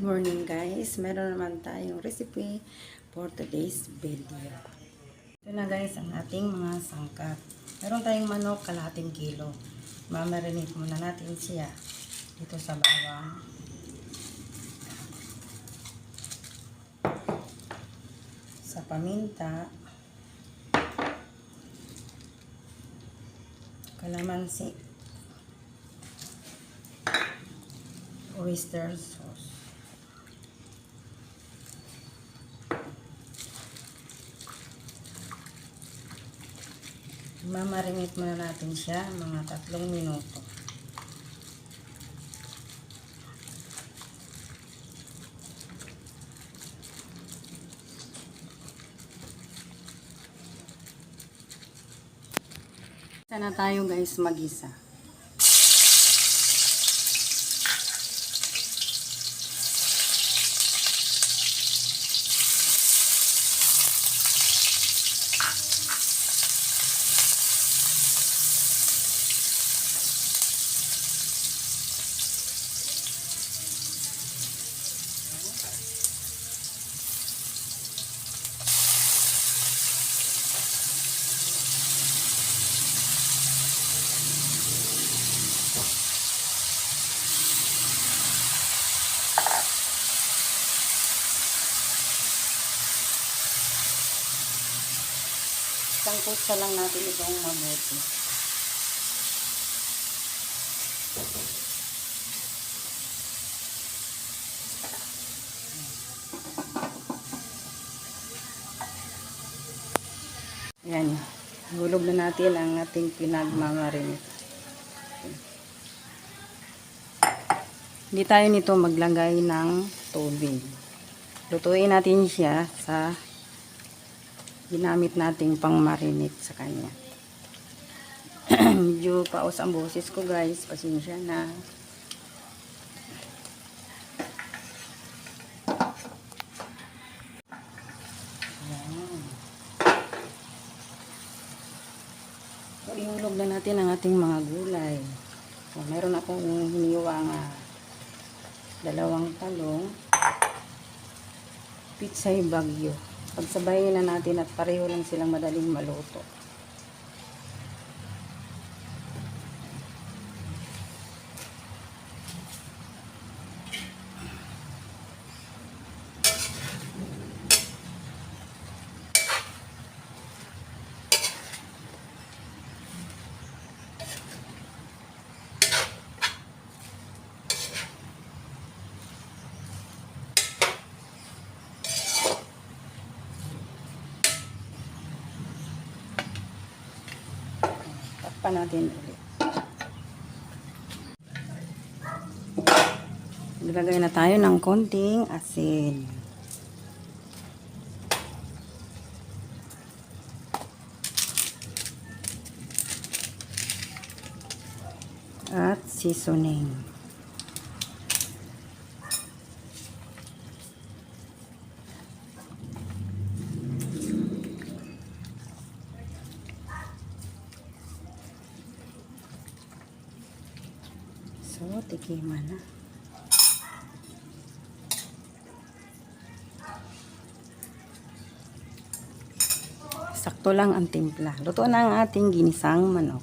Morning guys, meron naman tayong recipe for today's video. Ito na guys ang ating mga sangkap. Meron tayong manok, kalahating kilo. Mamarinate muna natin siya dito sa bawang. Sa paminta. Kalamansi. Oyster sauce. Mamarinate muna natin siya mga 3 minuto. Sana tayo guys magisa. Sangkutsa lang natin itong mabuti. Ayan. Hulog na natin ang ating pinagmamarinate. Hindi tayo nito maglagay ng tubig. Lutuin natin siya sa ginamit nating pang marinate sa kanya. Medyo paos ang boses ko guys, pasensya na. So, ihulog na natin ang ating mga gulay. So, meron akong hiniwang 2 talong, pitsay bagyo. Pagsabayin na natin at pareho lang silang madaling maluto. Pa natin ulit. Ilagay na tayo ng konting asin. At seasoning. So, tikiman na. Sakto lang ang timpla. Luto na ang ating ginisang manok.